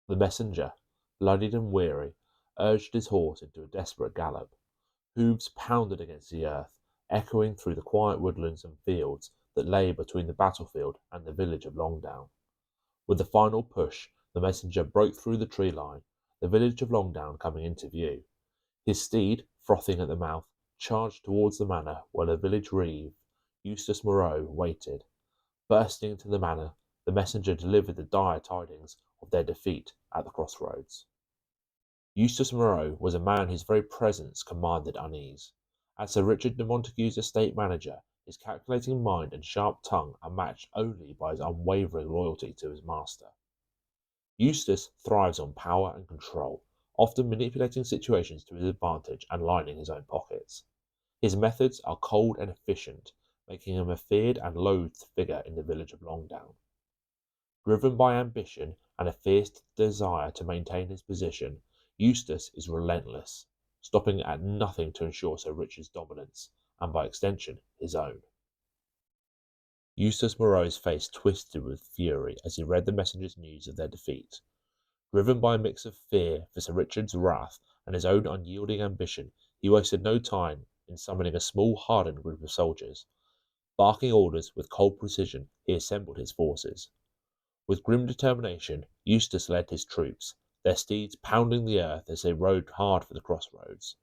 The messenger, bloodied and weary, urged his horse into a desperate gallop. Hooves pounded against the earth, echoing through the quiet woodlands and fields that lay between the battlefield and the village of Longdown. With the final push, the messenger broke through the tree line, the village of Longdown coming into view. His steed, frothing at the mouth, charged towards the manor where the village reeve, Eustace Moreau, waited. Bursting into the manor, the messenger delivered the dire tidings of their defeat at the crossroads. Eustace Moreau was a man whose very presence commanded unease. As Sir Richard de Montagu's estate manager, his calculating mind and sharp tongue are matched only by his unwavering loyalty to his master. Eustace thrives on power and control, often manipulating situations to his advantage and lining his own pockets. His methods are cold and efficient, making him a feared and loathed figure in the village of Longdown. Driven by ambition and a fierce desire to maintain his position, Eustace is relentless, stopping at nothing to ensure Sir Richard's dominance, and by extension, his own. Eustace Moreau's face twisted with fury as he read the messenger's news of their defeat. Driven by a mix of fear for Sir Richard's wrath and his own unyielding ambition, he wasted no time in summoning a small, hardened group of soldiers. Barking orders with cold precision, he assembled his forces. With grim determination, Eustace led his troops, their steeds pounding the earth as they rode hard for the crossroads.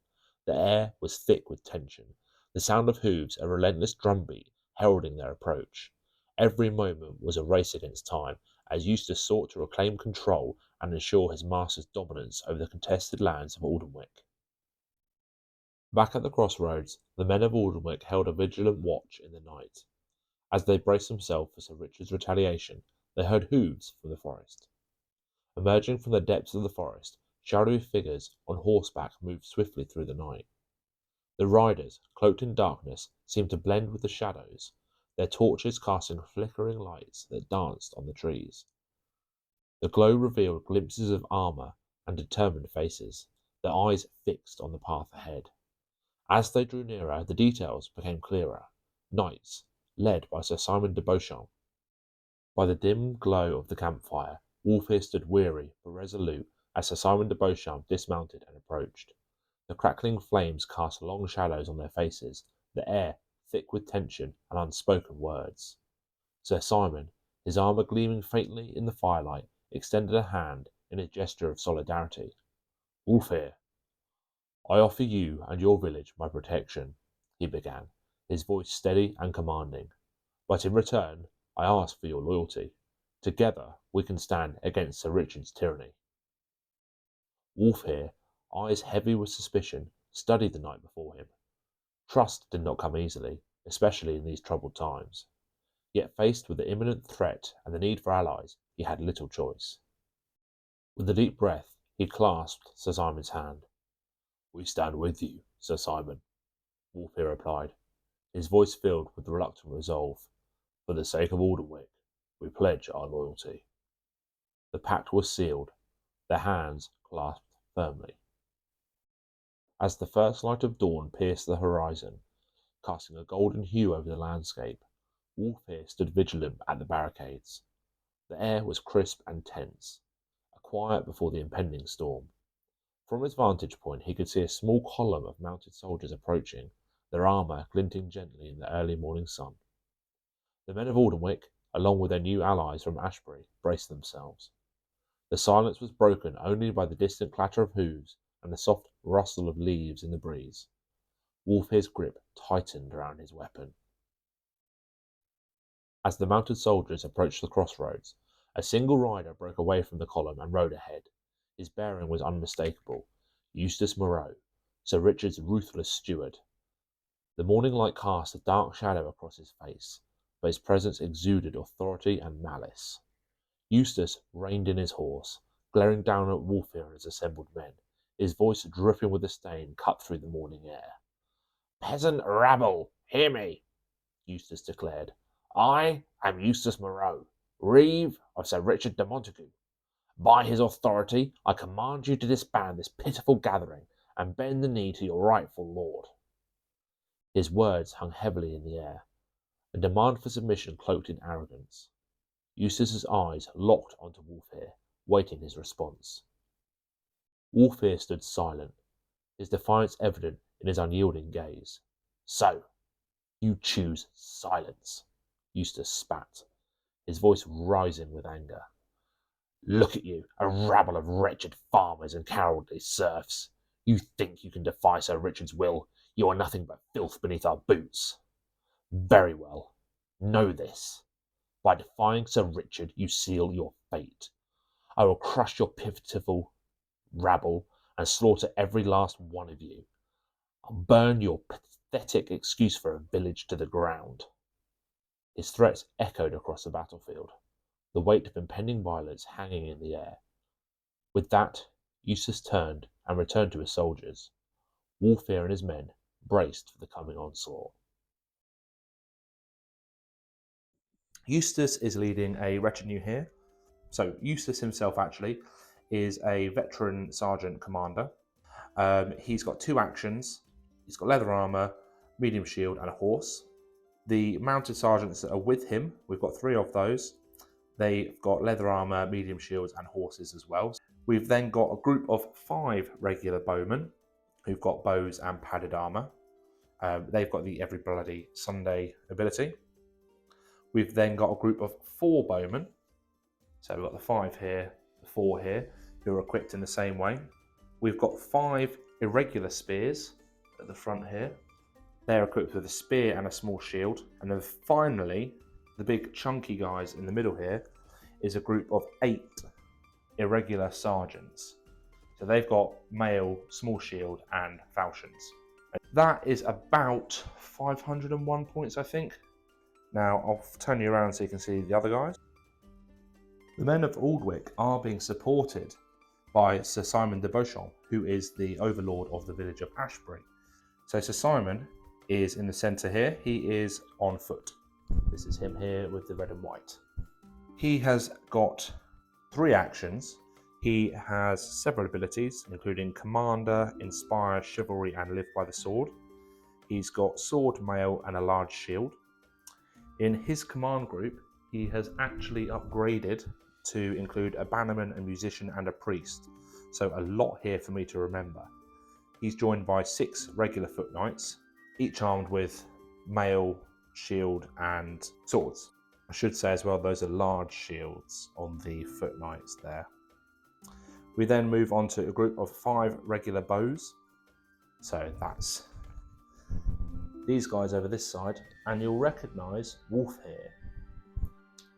The air was thick with tension, the sound of hooves a relentless drumbeat heralding their approach. Every moment was a race against time, as Eustace sought to reclaim control and ensure his master's dominance over the contested lands of Aldenwick. Back at the crossroads, the men of Aldenwick held a vigilant watch in the night. As they braced themselves for Sir Richard's retaliation, they heard hooves from the forest. Emerging from the depths of the forest, shadowy figures on horseback moved swiftly through the night. The riders, cloaked in darkness, seemed to blend with the shadows, their torches casting flickering lights that danced on the trees. The glow revealed glimpses of armour and determined faces, their eyes fixed on the path ahead. As they drew nearer, the details became clearer. Knights, led by Sir Simon de Beauchamp. By the dim glow of the campfire, Wolfere stood weary but resolute as Sir Simon de Beauchamp dismounted and approached. The crackling flames cast long shadows on their faces, the air thick with tension and unspoken words. Sir Simon, his armour gleaming faintly in the firelight, extended a hand in a gesture of solidarity. "Wolfere, I offer you and your village my protection," he began, his voice steady and commanding. "But in return, I ask for your loyalty. Together we can stand against Sir Richard's tyranny." Wolfere, eyes heavy with suspicion, studied the knight before him. Trust did not come easily, especially in these troubled times. Yet faced with the imminent threat and the need for allies, he had little choice. With a deep breath, he clasped Sir Simon's hand. "We stand with you, Sir Simon," Wolfere replied, his voice filled with reluctant resolve. "For the sake of Aldenwick, we pledge our loyalty." The pact was sealed, their hands clasped firmly. As the first light of dawn pierced the horizon, casting a golden hue over the landscape, Wolfere stood vigilant at the barricades. The air was crisp and tense, a quiet before the impending storm. From his vantage point he could see a small column of mounted soldiers approaching, their armour glinting gently in the early morning sun. The men of Aldenwick, along with their new allies from Ashbury, braced themselves. The silence was broken only by the distant clatter of hooves and the soft rustle of leaves in the breeze. Wolfere's grip tightened around his weapon. As the mounted soldiers approached the crossroads, a single rider broke away from the column and rode ahead. His bearing was unmistakable. Eustace Moreau, Sir Richard's ruthless steward. The morning light cast a dark shadow across his face, but his presence exuded authority and malice. Eustace reined in his horse, glaring down at Wolfere and his assembled men, his voice dripping with disdain cut through the morning air. "Peasant rabble, hear me," Eustace declared. "I am Eustace Moreau, reeve of Sir Richard de Montagu. By his authority, I command you to disband this pitiful gathering and bend the knee to your rightful lord." His words hung heavily in the air, a demand for submission cloaked in arrogance. Eustace's eyes locked onto Wolfere, waiting his response. Wolfear stood silent, his defiance evident in his unyielding gaze. "So, you choose silence," Eustace spat, his voice rising with anger. "Look at you, a rabble of wretched farmers and cowardly serfs. You think you can defy Sir Richard's will? You are nothing but filth beneath our boots. Very well. Know this. By defying Sir Richard, you seal your fate. I will crush your pitiful rabble and slaughter every last one of you. I'll burn your pathetic excuse for a village to the ground." His threats echoed across the battlefield, the weight of impending violence hanging in the air. With that, Eustace turned and returned to his soldiers. Wolfear and his men braced for the coming onslaught. Eustace is leading a retinue here. So Eustace himself actually is a veteran sergeant commander. He's got 2 actions. He's got leather armour, medium shield and a horse. The mounted sergeants that are with him, we've got 3 of those. They've got leather armour, medium shields and horses as well. We've then got a group of 5 regular bowmen who've got bows and padded armour. They've got the Every Bloody Sunday ability. We've then got a group of 4 bowmen. So we've got the 5 here, the 4 here, who are equipped in the same way. We've got 5 irregular spears at the front here. They're equipped with a spear and a small shield. And then finally, the big chunky guys in the middle here is a group of 8 irregular sergeants. So they've got mail, small shield and falchions. That is about 501 points, I think. Now I'll turn you around so you can see the other guys. The men of Aldenwick are being supported by Sir Simon de Beauchamp, who is the overlord of the village of Ashbury. So Sir Simon is in the centre here. He is on foot. This is him here with the red and white. He has got 3 actions. He has several abilities, including Commander, Inspire, Chivalry and Live by the Sword. He's got Sword, Mail and a large shield. In his command group, he has actually upgraded to include a bannerman, a musician and a priest. So a lot here for me to remember. He's joined by 6 regular foot knights, each armed with mail, shield and swords. I should say as well, those are large shields on the foot knights there. We then move on to a group of 5 regular bows. So that's these guys over this side, and you'll recognise Wolf here.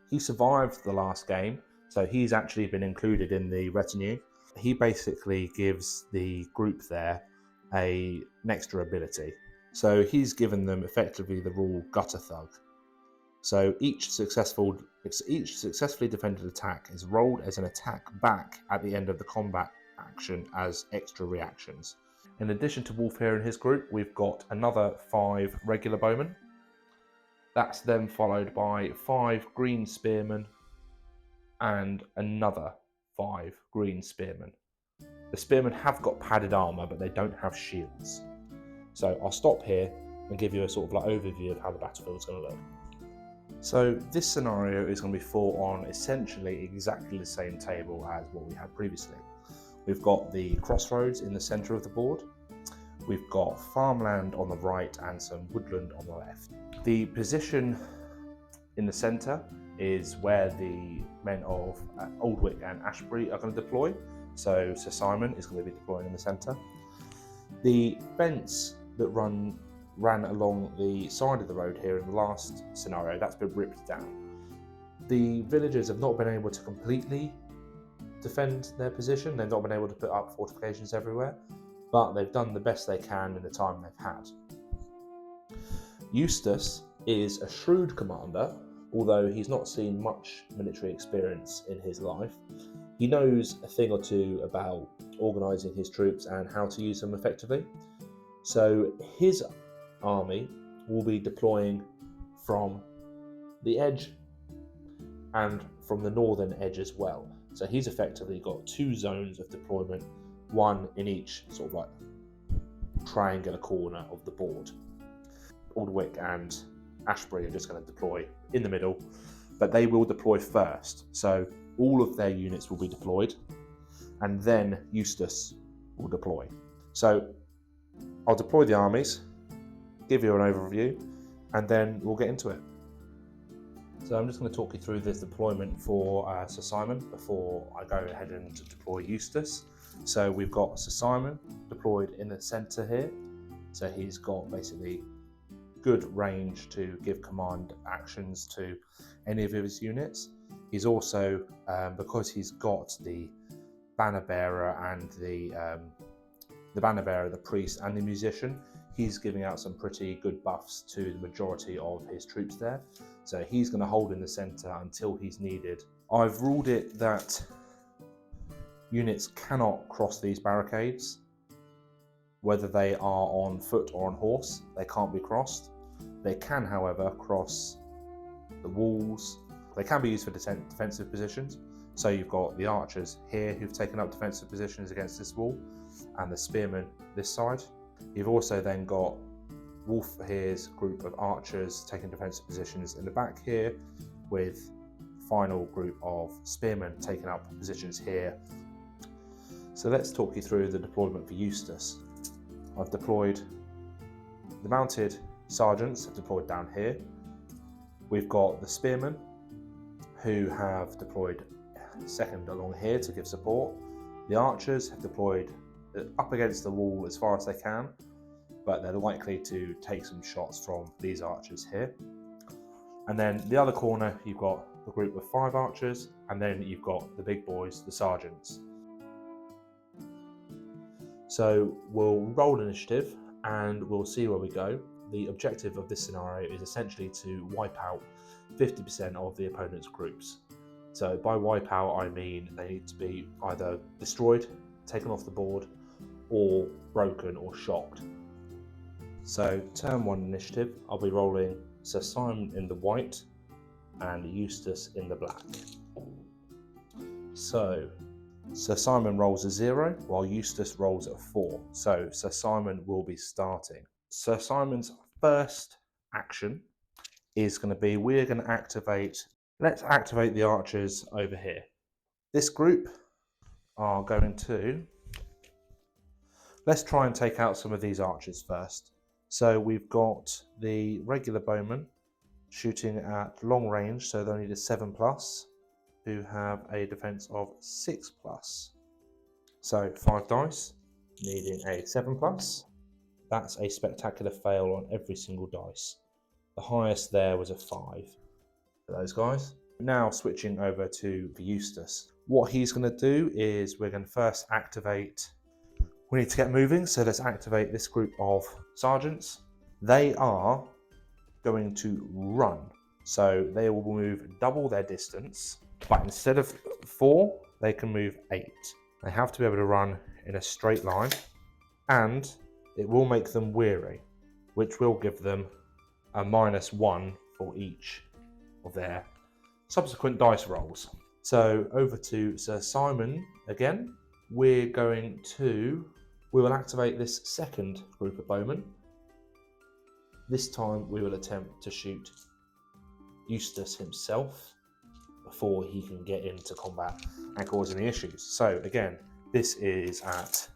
He survived the last game, so he's actually been included in the retinue. He basically gives the group there an extra ability. So he's given them effectively the rule Gutter Thug. So each successfully defended attack is rolled as an attack back at the end of the combat action as extra reactions. In addition to Wolfear and his group, we've got another 5 regular bowmen. That's then followed by 5 green spearmen and another 5 green spearmen. The spearmen have got padded armour, but they don't have shields. So I'll stop here and give you a sort of overview of how the battlefield's going to look. So this scenario is going to be fought on essentially exactly the same table as what we had previously. We've got the crossroads in the centre of the board. We've got farmland on the right and some woodland on the left. The position in the centre is where the men of Aldenwick and Ashbury are going to deploy. So Sir Simon is going to be deploying in the centre. The fence that ran along the side of the road here in the last scenario, that's been ripped down. The villagers have not been able to completely defend their position. They've not been able to put up fortifications everywhere, but they've done the best they can in the time they've had. Eustace is a shrewd commander, although he's not seen much military experience in his life. He knows a thing or two about organising his troops and how to use them effectively. So his army will be deploying from the edge and from the northern edge as well. So he's effectively got 2 zones of deployment, one in each sort of like triangular corner of the board. Aldenwick and Ashbury are just going to deploy in the middle, but they will deploy first. So all of their units will be deployed, and then Eustace will deploy. So I'll deploy the armies, give you an overview, and then we'll get into it. So I'm just going to talk you through this deployment for Sir Simon before I go ahead and deploy Eustace. So we've got Sir Simon deployed in the centre here. So he's got basically good range to give command actions to any of his units. He's also, because he's got the banner bearer and the banner bearer, the priest and the musician, he's giving out some pretty good buffs to the majority of his troops there. So he's going to hold in the centre until he's needed. I've ruled it that units cannot cross these barricades, whether they are on foot or on horse. They can't be crossed. They can, however, cross the walls. They can be used for defensive positions. So you've got the archers here who've taken up defensive positions against this wall, and the spearmen this side. You've also then got Wolf here's group of archers taking defensive positions in the back here, with final group of spearmen taking up positions here. So let's talk you through the deployment for Eustace. I've deployed the mounted sergeants, have deployed down here. We've got the spearmen who have deployed second along here to give support. The archers have deployed up against the wall as far as they can, but they're likely to take some shots from these archers here. And then the other corner, you've got the group of 5 archers, and then you've got the big boys, the sergeants. So we'll roll initiative and we'll see where we go. The objective of this scenario is essentially to wipe out 50% of the opponent's groups. So by wipe out, I mean they need to be either destroyed, taken off the board, or broken or shocked. So turn 1 initiative, I'll be rolling Sir Simon in the white and Eustace in the black. So Sir Simon rolls a 0 while Eustace rolls a 4. So Sir Simon will be starting. Sir Simon's first action is going to be, we're going to activate, let's activate the archers over here. This group are going to, let's try and take out some of these archers first. So we've got the regular bowmen shooting at long range, so they need a 7+, who have a defense of 6+. So 5 dice, needing a 7+. That's a spectacular fail on every single dice. The highest there was a 5 for those guys. Now switching over to the Eustace. What he's going to do is we're going to first activate, we need to get moving, so let's activate this group of sergeants. They are going to run, so they will move double their distance, but instead of 4, they can move 8. They have to be able to run in a straight line, and it will make them weary, which will give them a -1 for each of their subsequent dice rolls. So over to Sir Simon again. We will activate this second group of bowmen. This time we will attempt to shoot Eustace himself before he can get into combat and cause any issues. So again, this is at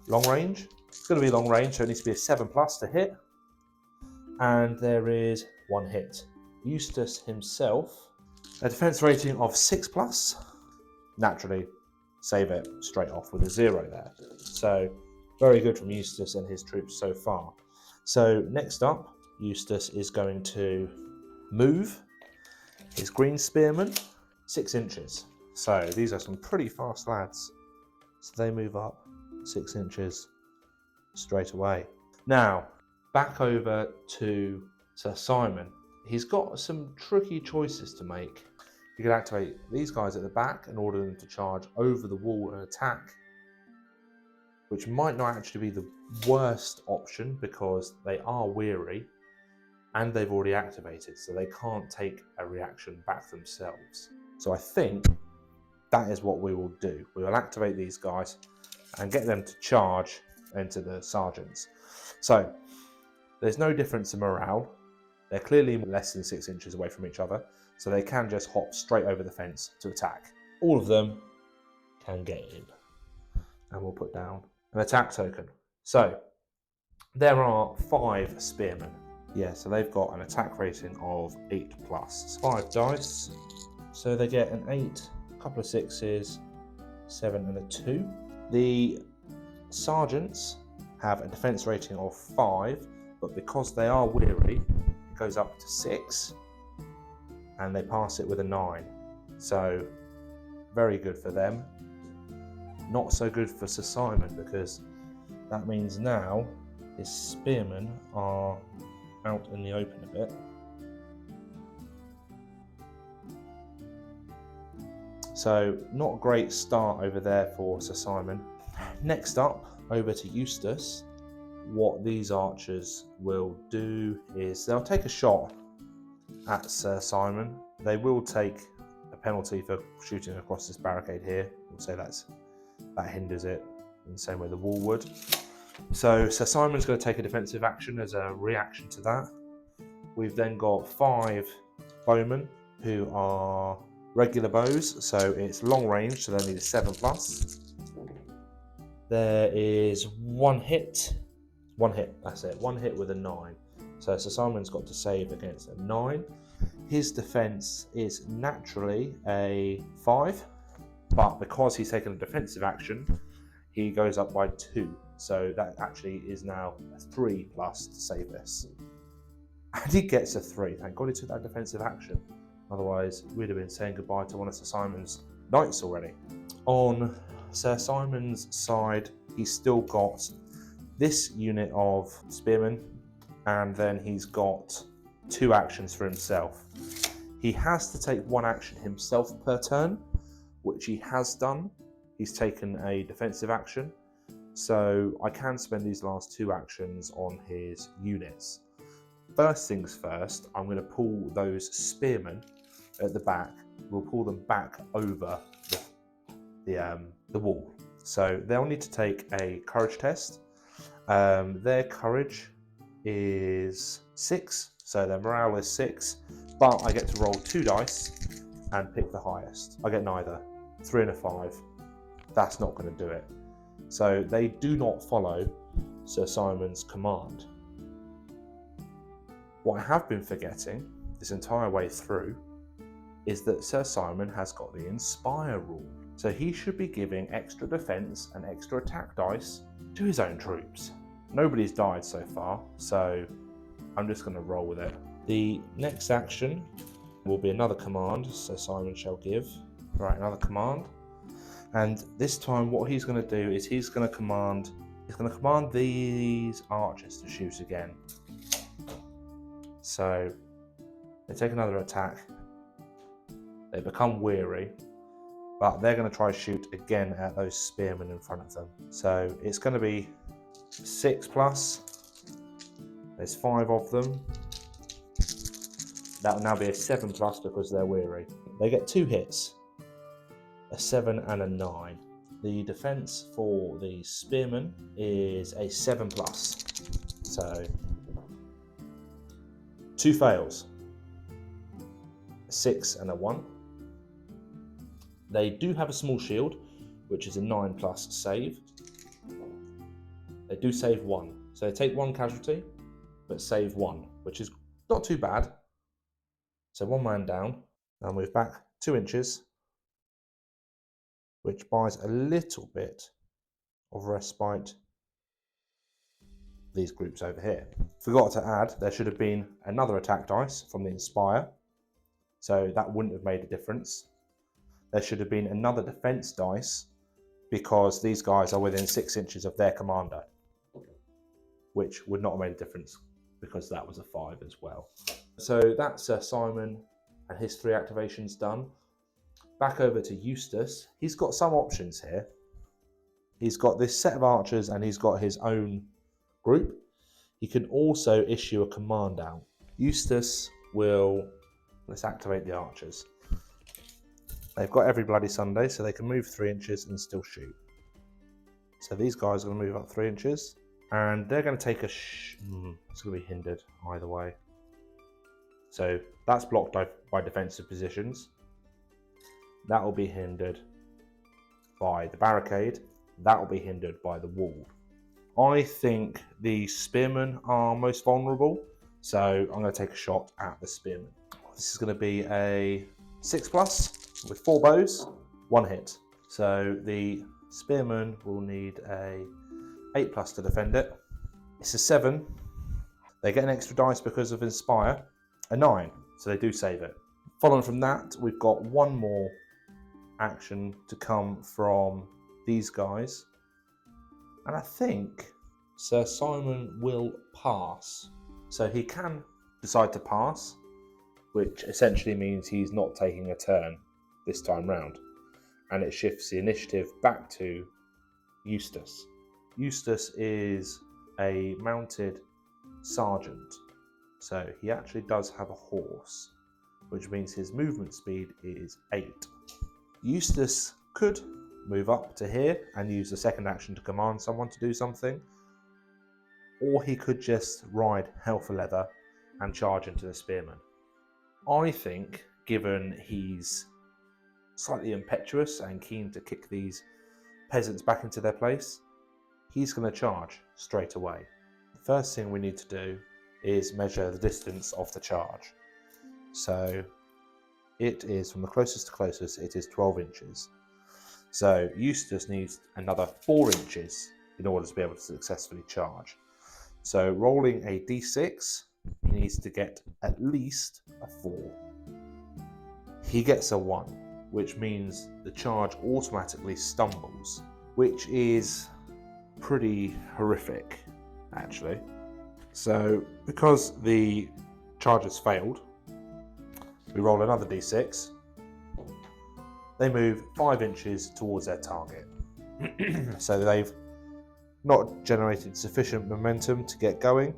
long range. It's going to be long range, so it needs to be a 7+ to hit. And there is 1 hit. Eustace himself, a defense rating of 6+. Naturally, save it straight off with a 0 there. So very good from Eustace and his troops so far. So next up, Eustace is going to move his green spearmen 6 inches. So these are some pretty fast lads. So they move up 6 inches straight away. Now, back over to Sir Simon. He's got some tricky choices to make. You can activate these guys at the back and order them to charge over the wall and attack, which might not actually be the worst option because they are weary and they've already activated, so they can't take a reaction back themselves. So I think that is what we will do. We will activate these guys and get them to charge into the sergeants. So there's no difference in morale. They're clearly less than 6 inches away from each other, so they can just hop straight over the fence to attack. all of them can get in. And we'll put down an attack token. So there are 5 spearmen. Yeah, so they've got an attack rating of 8+. It's 5 dice. So they get an 8, a couple of 6s, 7 and a 2. The sergeants have a defense rating of 5, but because they are weary, it goes up to 6, and they pass it with a 9. So very good for them. Not so good for Sir Simon, because that means now his spearmen are out in the open a bit. So not a great start over there for Sir Simon. Next up, over to Eustace. What these archers will do is they'll take a shot at Sir Simon. They will take a penalty for shooting across this barricade here. We'll say that hinders it in the same way the wall would. So Sir Simon's going to take a defensive action as a reaction to that. We've then got 5 bowmen who are regular bows, so it's long range, so they need a 7+. There is one hit, that's it, one hit with a 9. So Sir Simon's got to save against a 9. His defense is naturally a 5, but because he's taken a defensive action, he goes up by 2. So that actually is now a 3+ to save this. And he gets a 3. Thank God he took that defensive action. Otherwise, we'd have been saying goodbye to one of Sir Simon's knights already. On Sir Simon's side, he's still got this unit of spearmen, and then he's got 2 actions for himself. He has to take 1 action himself per turn, which he has done. He's taken a defensive action, so I can spend these last 2 actions on his units. First things first, I'm going to pull those spearmen at the back. We'll pull them back over the wall. So they'll need to take a courage test. Their courage is 6, so their morale is 6, but I get to roll 2 dice and pick the highest. I get neither. 3 and a 5. That's not going to do it. So they do not follow Sir Simon's command. What I have been forgetting this entire way through is that Sir Simon has got the Inspire rule. So he should be giving extra defense and extra attack dice to his own troops. Nobody's died so far, so I'm just going to roll with it. The next action will be another command Sir Simon shall give. Right, another command. And this time what he's going to do is he's going to command these archers to shoot again. So they take another attack. They become weary, but they're going to try to shoot again at those spearmen in front of them. So it's going to be 6+. There's 5 of them. That will now be a 7+ because they're weary. They get 2 hits, a 7 and a 9. The defense for the spearmen is a 7+. So 2 fails, a 6 and a 1. They do have a small shield, which is a 9+ save. They do save 1, so they take 1 casualty, but save 1, which is not too bad. So 1 man down, and move back 2 inches, which buys a little bit of respite these groups over here. Forgot to add, there should have been another attack dice from the Inspire, so that wouldn't have made a difference. There should have been another defense dice because these guys are within 6 inches of their commander, which would not have made a difference because that was a 5 as well. So that's Simon and his 3 activations done. Back over to Eustace. He's got some options here. He's got this set of archers and he's got his own group. He can also issue a command out. Eustace will, let's activate the archers. They've got every bloody Sunday, so they can move 3 inches and still shoot. So these guys are going to move up 3 inches, and they're going to take a it's going to be hindered either way. So that's blocked by defensive positions. That will be hindered by the barricade. That will be hindered by the wall. I think the spearmen are most vulnerable, so I'm going to take a shot at the spearmen. This is going to be a 6+ with 4 bows, 1 hit. So the spearmen will need a 8+ to defend it. It's a 7. They get an extra dice because of Inspire, a 9, so they do save it. Following from that, we've got one more action to come from these guys. And I think Sir Simon will pass. So he can decide to pass, which essentially means he's not taking a turn this time round. And it shifts the initiative back to Eustace. Eustace is a mounted sergeant, so he actually does have a horse, which means his movement speed is 8. Eustace could move up to here and use the second action to command someone to do something, or he could just ride hell for leather and charge into the spearman. I think, given he's slightly impetuous and keen to kick these peasants back into their place, he's going to charge straight away. The first thing we need to do is measure the distance of the charge. So it is from the closest to closest, it is 12 inches. So Eustace needs another 4 inches in order to be able to successfully charge. So rolling a d6, he needs to get at least a 4. He gets a 1, which means the charge automatically stumbles, which is pretty horrific, actually. So because the charge has failed, we roll another d6. They move 5 inches towards their target. So they've not generated sufficient momentum to get going,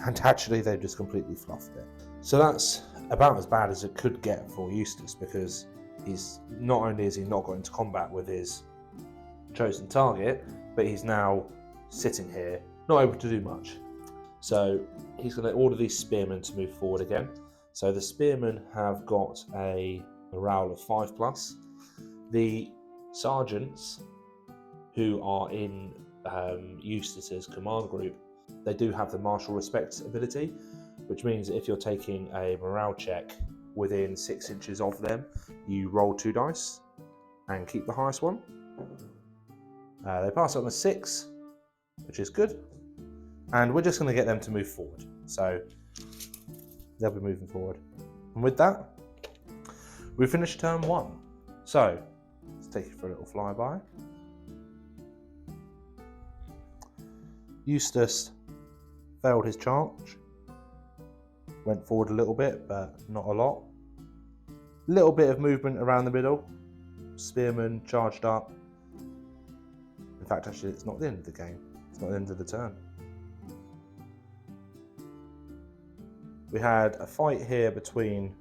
and actually they've just completely fluffed it. So that's about as bad as it could get for Eustace, because he's not only is he not got into combat with his chosen target, but he's now sitting here, not able to do much. So he's going to order these spearmen to move forward again. So the spearmen have got a morale of 5+. The sergeants who are in Eustace's command group, they do have the martial respect ability, which means if you're taking a morale check within 6 inches of them, you roll 2 dice and keep the highest one. They pass on a 6, which is good, and we're just going to get them to move forward. So they'll be moving forward, and with that, we finish turn 1. So let's take you for a little flyby. Eustace failed his charge, went forward a little bit, but not a lot. Little bit of movement around the middle. Spearman charged up. In fact, actually, it's not the end of the game. It's not the end of the turn. We had a fight here between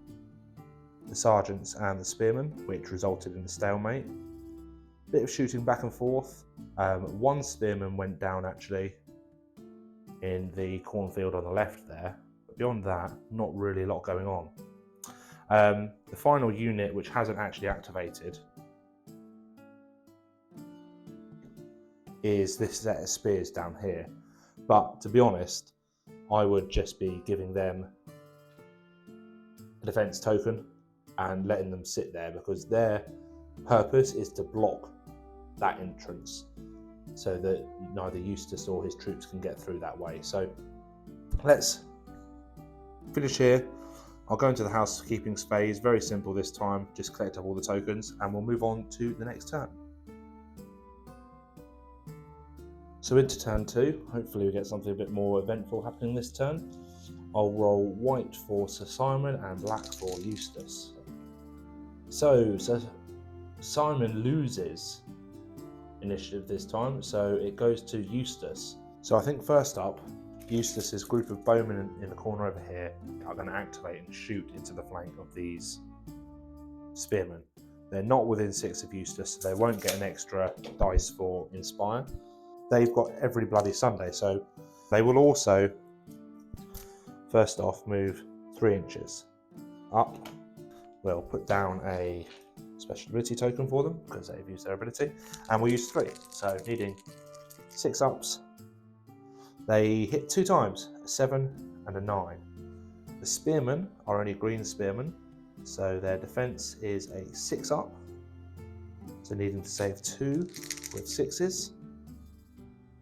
the sergeants and the spearmen, which resulted in a stalemate. Bit of shooting back and forth. One spearman went down, actually, in the cornfield on the left there. But beyond that, not really a lot going on. The final unit, which hasn't actually activated, is this set of spears down here. But to be honest, I would just be giving them a defense token and letting them sit there, because their purpose is to block that entrance so that neither Eustace or his troops can get through that way. So let's finish here. I'll go into the housekeeping phase, very simple this time, just collect up all the tokens, and we'll move on to the next turn. So into turn 2, hopefully we get something a bit more eventful happening this turn. I'll roll white for Sir Simon and black for Eustace. So Sir Simon loses initiative this time, so it goes to Eustace. So I think first up, Eustace's group of bowmen in the corner over here are going to activate and shoot into the flank of these spearmen. They're not within 6 of Eustace, so they won't get an extra dice for Inspire. They've got every bloody Sunday, so they will also, first off, move 3 inches up. We'll put down a special ability token for them because they've used their ability, and we'll use 3. So needing 6 ups. They hit 2 times, a 7 and a 9. The spearmen are only green spearmen, so their defense is a 6 up. So needing to save 2 with 6s.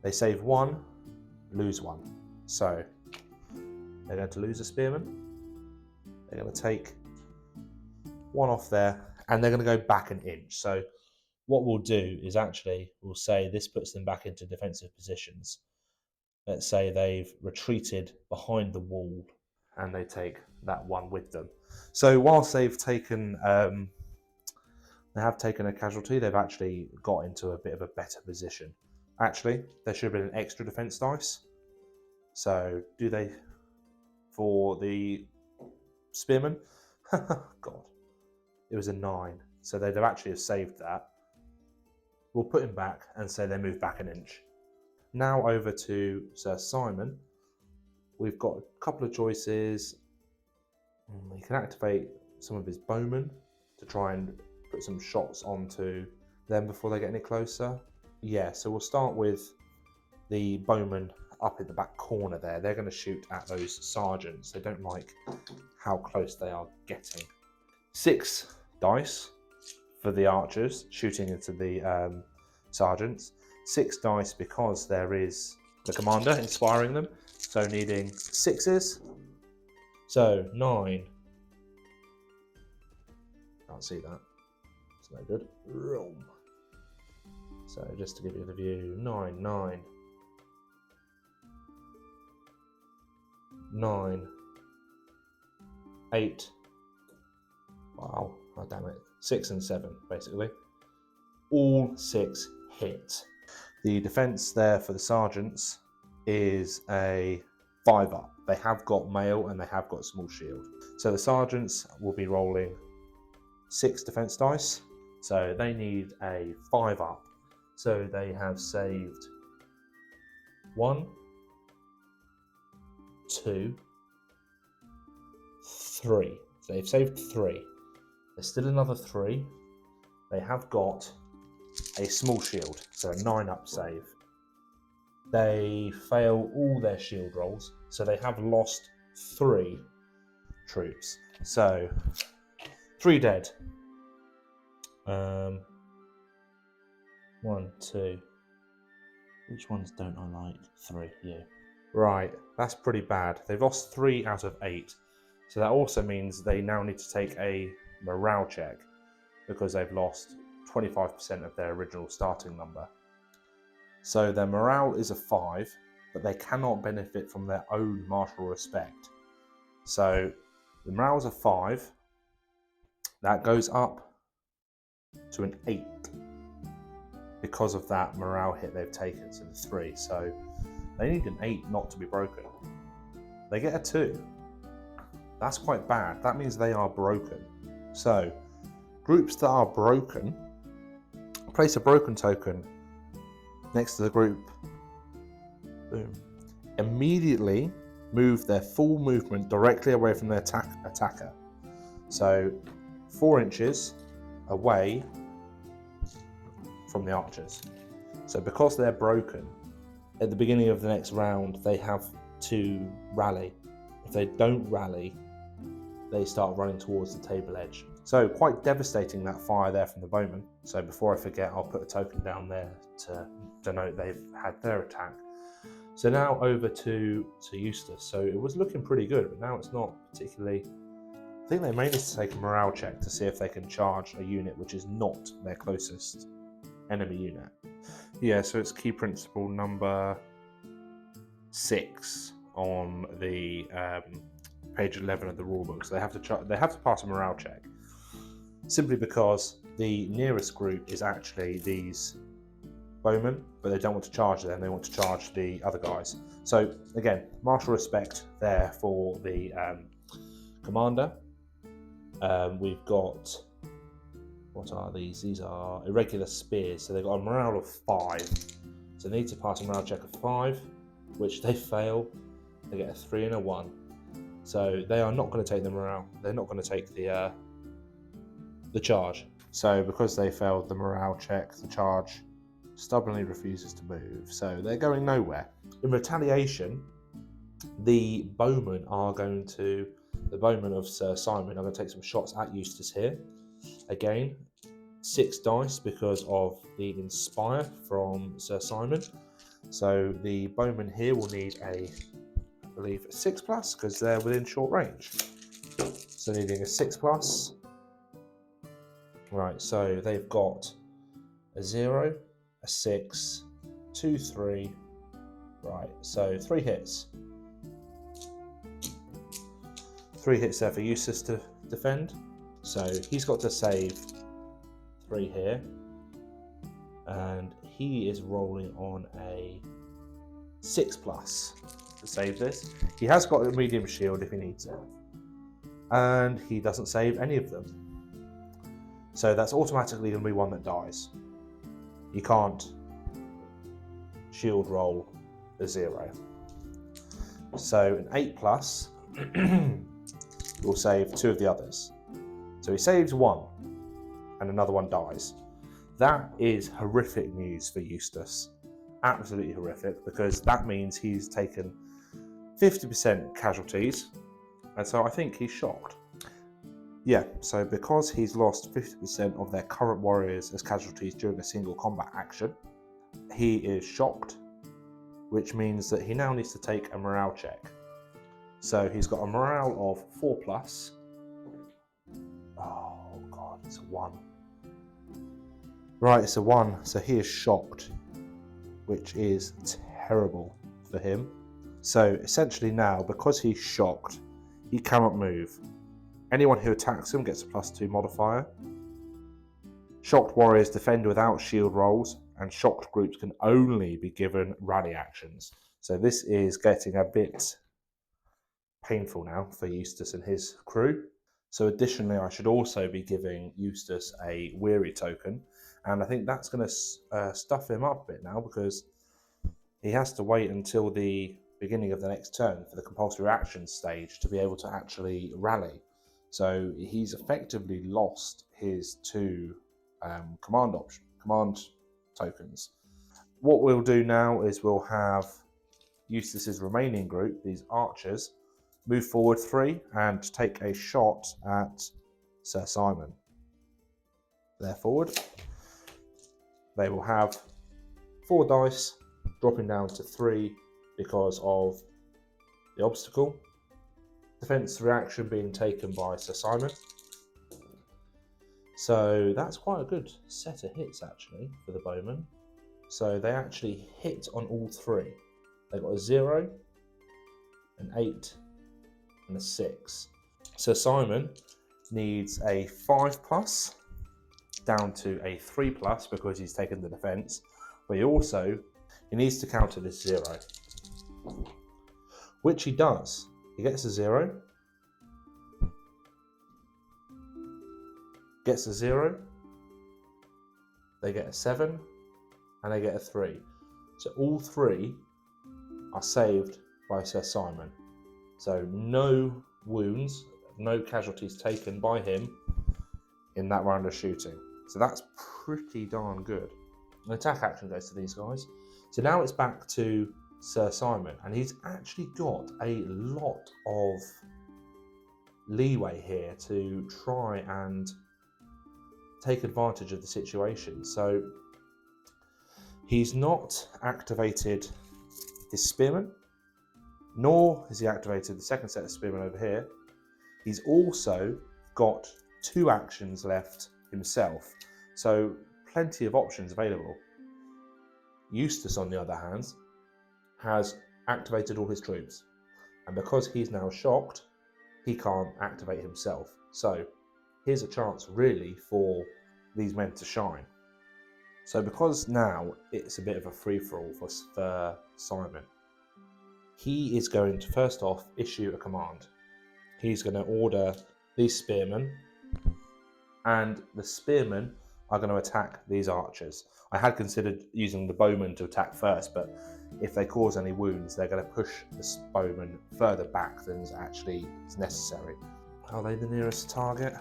They save 1, lose 1. So they're going to lose a spearman. They're going to take 1 off there, and they're going to go back an inch. So what we'll do is actually, we'll say this puts them back into defensive positions. Let's say they've retreated behind the wall and they take that 1 with them. So whilst they've taken, they have taken a casualty, they've actually got into a bit of a better position. Actually, there should have been an extra defense dice. So do they, for the spearman? God, it was a 9. So they'd have actually saved that. We'll put him back and say they move back an inch. Now over to Sir Simon. We've got a couple of choices. He can activate some of his bowmen to try and put some shots onto them before they get any closer. Yeah, so we'll start with the bowmen up in the back corner there. They're going to shoot at those sergeants. They don't like how close they are getting. 6 dice for the archers shooting into the sergeants. 6 dice because there is the commander inspiring them, so needing 6s. So 9. Can't see that. It's no good. So just to give you the view, 9, 9, 9, 8. Wow, oh, damn it. 6 and 7, basically. All 6 hit. The defense there for the sergeants is a 5 up. They have got mail and they have got small shield. So the sergeants will be rolling 6 defense dice. So they need a 5 up. So they have saved 1, 2, 3. So they've saved 3. There's still another 3. They have got a small shield, so a 9 up save. They fail all their shield rolls, so they have lost 3 troops. So 3 dead. 1, 2. Which ones don't I like? 3, yeah. Right, that's pretty bad. They've lost 3 out of 8. So that also means they now need to take a morale check because they've lost 25% of their original starting number. So their morale is a 5, but they cannot benefit from their own martial respect. So the morale is a 5. That goes up to an 8 because of that morale hit they've taken, so the 3. So they need an 8 not to be broken. They get a 2. That's quite bad. That means they are broken. So groups that are broken, place a broken token next to the group. Boom. Immediately move their full movement directly away from their attacker. So 4 inches away from the archers. So because they're broken, at the beginning of the next round, they have to rally. If they don't rally, they start running towards the table edge. So quite devastating, that fire there from the bowman. So before I forget, I'll put a token down there to denote they've had their attack. So now over to Eustace. So it was looking pretty good, but now it's not particularly. I think they may need to take a morale check to see if they can charge a unit which is not their closest enemy unit. Yeah, so it's key principle number 6 on the page 11 of the rulebook. So they have to pass a morale check, simply because the nearest group is actually these bowmen, but they don't want to charge them. They want to charge the other guys. So again, martial respect there for the commander. We've got, what are these? These are irregular spears. So they've got a morale of 5. So they need to pass a morale check of 5, which they fail. They get a 3 and a 1. So they are not going to take the morale. They're not going to take the charge. So because they failed the morale check, the charge stubbornly refuses to move. So they're going nowhere. In retaliation, the bowmen of Sir Simon are going to take some shots at Eustace here. Again, 6 dice because of the inspire from Sir Simon. So the bowmen here will need I believe, a 6+ because they're within short range. So needing a 6+. Right, so they've got a 0, a 6, 2, 3. Right, so 3 hits. 3 hits there for Eustace to defend. So he's got to save 3 here. And he is rolling on a 6+ to save this. He has got a medium shield if he needs it. And he doesn't save any of them. So that's automatically going to be one that dies. You can't shield roll a 0. So an 8+ will save 2 of the others. So he saves 1 and another one dies. That is horrific news for Eustace. Absolutely horrific, because that means he's taken 50% casualties, and so I think he's shocked. Yeah, so because he's lost 50% of their current warriors as casualties during a single combat action, he is shocked, which means that he now needs to take a morale check. So he's got a morale of 4+. Oh god, it's a 1. Right, it's a 1, so he is shocked, which is terrible for him. So essentially now, because he's shocked, he cannot move. Anyone who attacks him gets a +2 modifier. Shocked warriors defend without shield rolls, and shocked groups can only be given rally actions. So this is getting a bit painful now for Eustace and his crew. So additionally, I should also be giving Eustace a weary token, and I think that's going to stuff him up a bit now, because he has to wait until the beginning of the next turn for the compulsory action stage to be able to actually rally. So he's effectively lost his 2 command tokens. What we'll do now is we'll have Eustace's remaining group, these archers, move forward 3 and take a shot at Sir Simon. They're forward. They will have 4 dice, dropping down to 3 because of the obstacle. Defense reaction being taken by Sir Simon. So that's quite a good set of hits actually for the bowmen. So they actually hit on all 3. They got a 0, an 8, and a 6. Sir Simon needs a 5+ down to a 3+ because he's taken the defense, but he needs to counter this 0, which he does. He gets a 0, gets a 0, they get a 7, and they get a 3. So all 3 are saved by Sir Simon. So no wounds, no casualties taken by him in that round of shooting. So that's pretty darn good. An attack action goes to these guys. So now it's back to Sir Simon, and he's actually got a lot of leeway here to try and take advantage of the situation. So he's not activated his spearmen, nor has he activated the second set of spearmen over here. He's also got 2 actions left himself, so plenty of options available. Eustace, on the other hand, has activated all his troops, and because he's now shocked, he can't activate himself. So here's a chance really for these men to shine. So because now it's a bit of a free-for-all for Sir Simon, he is going to first off issue a command. He's going to order these spearmen, and the spearmen are going to attack these archers. I had considered using the bowmen to attack first, but if they cause any wounds, they're going to push the bowmen further back than actually is necessary. Are they the nearest target?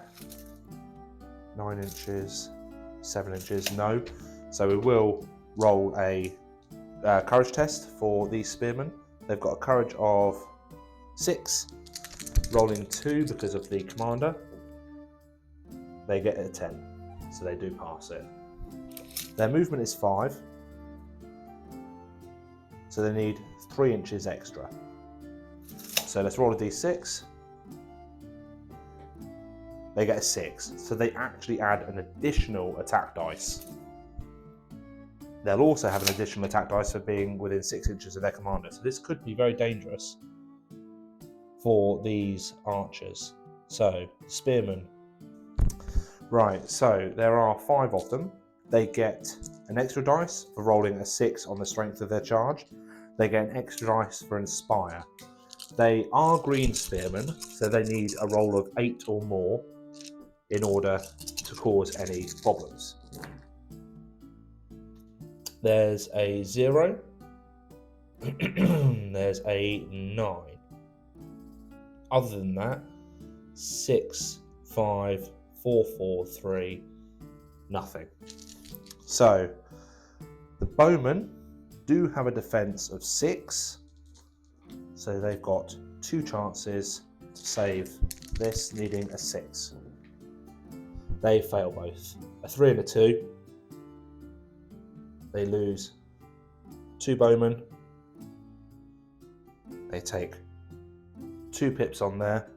9 inches, 7 inches, no. So we will roll a courage test for these spearmen. They've got a courage of 6, rolling 2 because of the commander. They get a 10, so they do pass it. Their movement is 5, so they need 3 inches extra. So let's roll a d6. They get a 6, so they actually add an additional attack dice. They'll also have an additional attack dice for being within 6 inches of their commander. So this could be very dangerous for these archers. So, spearmen. Right, so there are 5 of them. They get an extra dice for rolling a 6 on the strength of their charge. They get an extra dice for inspire. They are green spearmen, so they need a roll of 8 or more in order to cause any problems. There's a 0. There's a 9. Other than that, 6, 5, 4, 4, 3, nothing. So, the bowmen do have a defense of 6, so they've got 2 chances to save this, needing a 6. They fail both. A 3 and a 2. They lose 2 bowmen. They take 2 pips on there.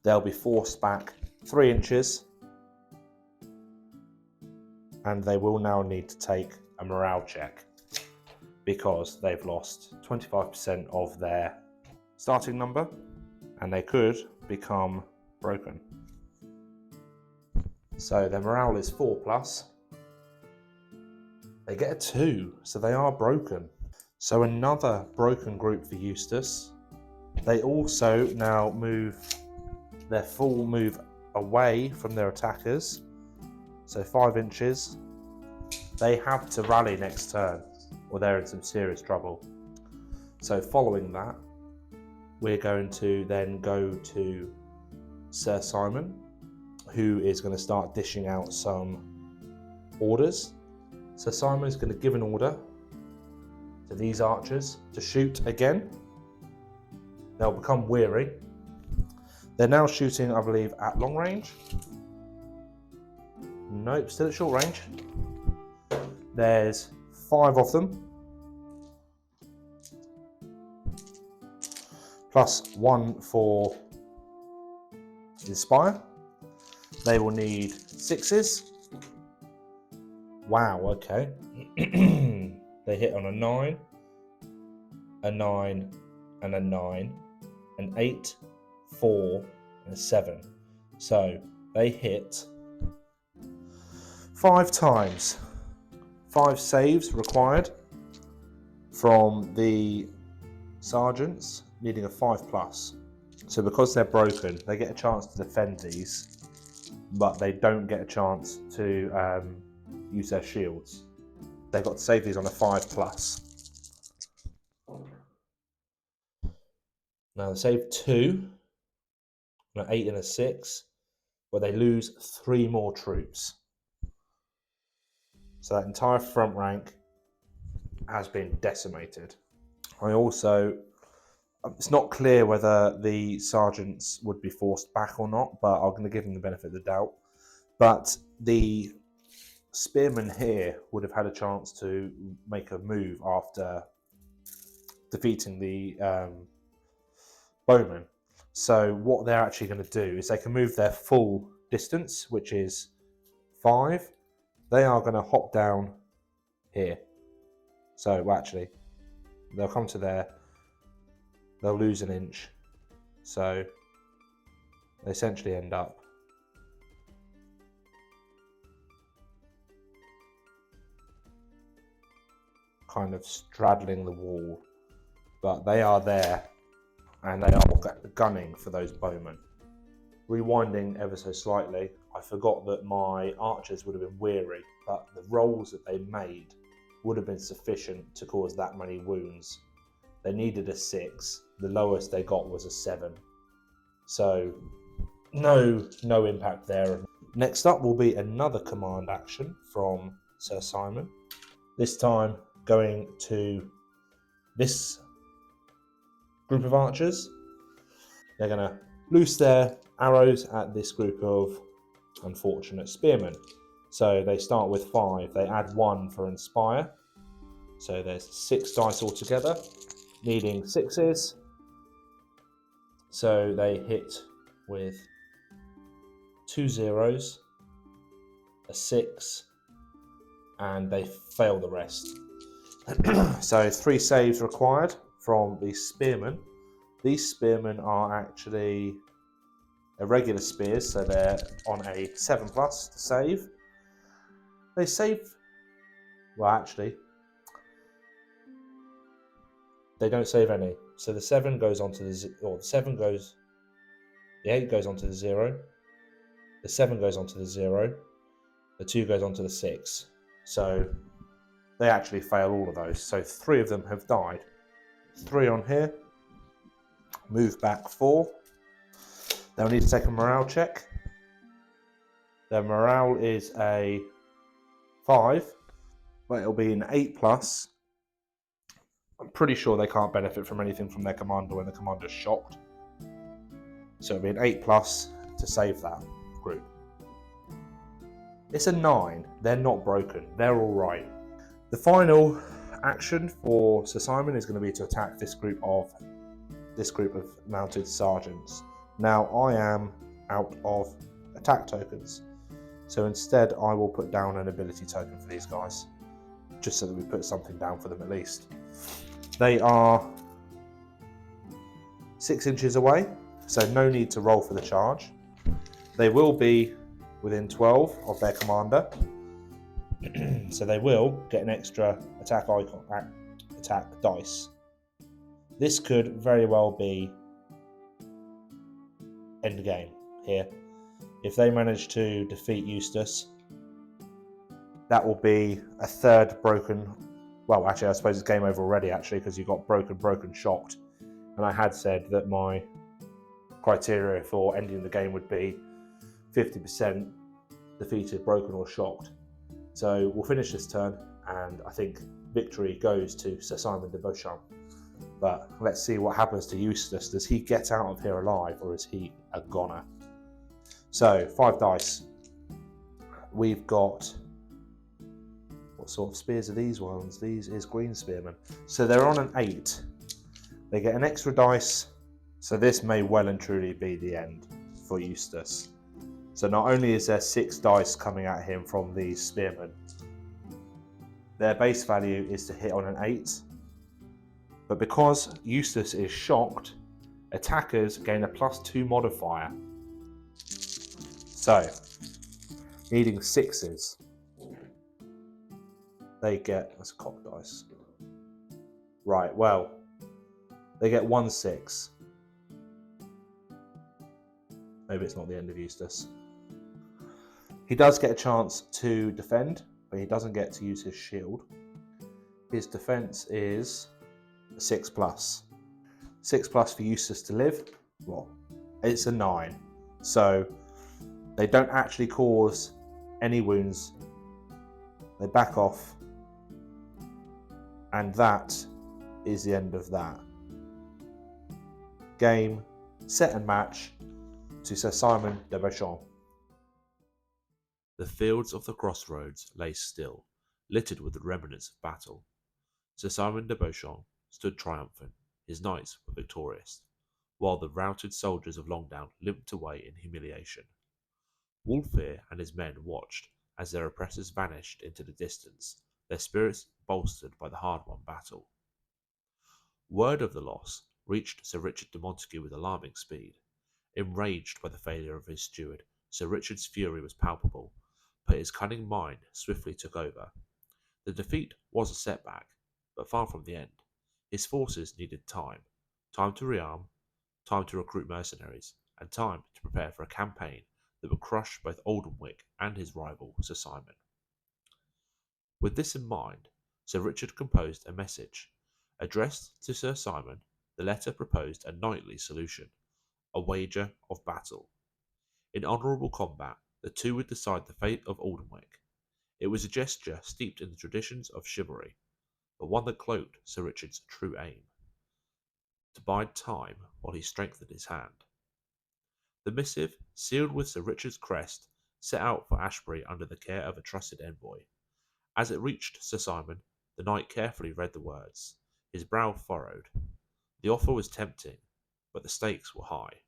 They'll be forced back 3 inches. And they will now need to take a morale check because they've lost 25% of their starting number and they could become broken. So their morale is 4+. They get a 2, so they are broken. So another broken group for Eustace. They also now move their full move away from their attackers. So 5 inches. They have to rally next turn or they're in some serious trouble. So following that, we're going to then go to Sir Simon, who is going to start dishing out some orders. So Simon is going to give an order to these archers to shoot again. They'll become weary. They're now shooting, I believe, at long range. Nope, still at short range. There's 5 of them. Plus 1 for inspire. They will need 6s. Wow, okay. They hit on a 9, a 9, and a 9, an 8, 4, and a 7. So they hit 5 times. 5 saves required from the sergeants, needing a 5+. So because they're broken, they get a chance to defend these, but they don't get a chance to use their shields. They've got to save these on a 5+. Now they save 2, an 8 and a 6, but they lose 3 more troops. So that entire front rank has been decimated. It's not clear whether the sergeants would be forced back or not, but I'm going to give them the benefit of the doubt. But the spearmen here would have had a chance to make a move after defeating the bowmen. So what they're actually going to do is they can move their full distance, which is 5. They are going to hop down here. So well, actually, they'll come to there. They'll lose an inch. So they essentially end up kind of straddling the wall. But they are there and they are gunning for those bowmen. Rewinding ever so slightly, I forgot that my archers would have been weary, but the rolls that they made would have been sufficient to cause that many wounds. They needed a 6. The lowest they got was a 7. So No impact there. Next up will be another command action from Sir Simon. This time going to this group of archers. They're going to loose their arrows at this group of unfortunate spearmen. So they start with 5. They add 1 for inspire. So there's 6 dice altogether, needing 6s. So they hit with 2 zeros, a 6, and they fail the rest. So 3 saves required from these spearmen. These spearmen are actually irregular spears, so they're on a 7+ to save. They save, well actually, they don't save any. So the 7 goes onto the 8 goes onto the 0, the 7 goes onto the 0, the 2 goes onto the 6. So they actually fail all of those. So 3 of them have died. 3 on here, move back 4. They'll need to take a morale check. Their morale is a 5, but it'll be an 8+. I'm pretty sure they can't benefit from anything from their commander when the commander's shocked. So it'll be an 8+ to save that group. It's a 9. They're not broken. They're all right. The final action for Sir Simon is going to be to attack this group of mounted sergeants. Now I am out of attack tokens, so instead I will put down an ability token for these guys, just so that we put something down for them at least. They are 6 inches away, so no need to roll for the charge. They will be within 12 of their commander, so they will get an extra attack dice. This could very well be end game here. If they manage to defeat Eustace, that will be a 3rd broken. Well, actually, I suppose it's game over already, actually, because you got broken, shocked. And I had said that my criteria for ending the game would be 50% defeated, broken, or shocked. So we'll finish this turn, and I think victory goes to Sir Simon de Beauchamp. But let's see what happens to Eustace. Does he get out of here alive, or is he a goner? So 5 dice. We've got, what sort of spears are these ones? These is green spearmen. So they're on an 8. They get an extra dice. So this may well and truly be the end for Eustace. So not only is there 6 dice coming at him from these spearmen, their base value is to hit on an 8. But because Eustace is shocked, attackers gain a +2 modifier. So, needing 6s, they get, that's a cock dice. Right, well, they get 1 6. Maybe it's not the end of Eustace. He does get a chance to defend, but he doesn't get to use his shield. His defense is 6+. 6+ for Eustace to live. Well, it's a 9. So they don't actually cause any wounds. They back off. And that is the end of that. Game, set and match to Sir Simon de Beauchamp. The fields of the crossroads lay still, littered with the remnants of battle. Sir Simon de Beauchamp stood triumphant, his knights were victorious, while the routed soldiers of Longdown limped away in humiliation. Wulfhere and his men watched as their oppressors vanished into the distance, their spirits bolstered by the hard-won battle. Word of the loss reached Sir Richard de Montagu with alarming speed. Enraged by the failure of his steward, Sir Richard's fury was palpable, but his cunning mind swiftly took over. The defeat was a setback, but far from the end. His forces needed time to rearm, time to recruit mercenaries, and time to prepare for a campaign that would crush both Aldenwick and his rival, Sir Simon. With this in mind, Sir Richard composed a message. Addressed to Sir Simon, the letter proposed a knightly solution, a wager of battle. In honourable combat, the two would decide the fate of Aldenwick. It was a gesture steeped in the traditions of chivalry, but one that cloaked Sir Richard's true aim, to bide time while he strengthened his hand. The missive, sealed with Sir Richard's crest, set out for Ashbury under the care of a trusted envoy. As it reached Sir Simon, the knight carefully read the words, his brow furrowed. The offer was tempting, but the stakes were high.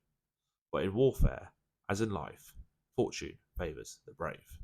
But in warfare, as in life, fortune favours the brave.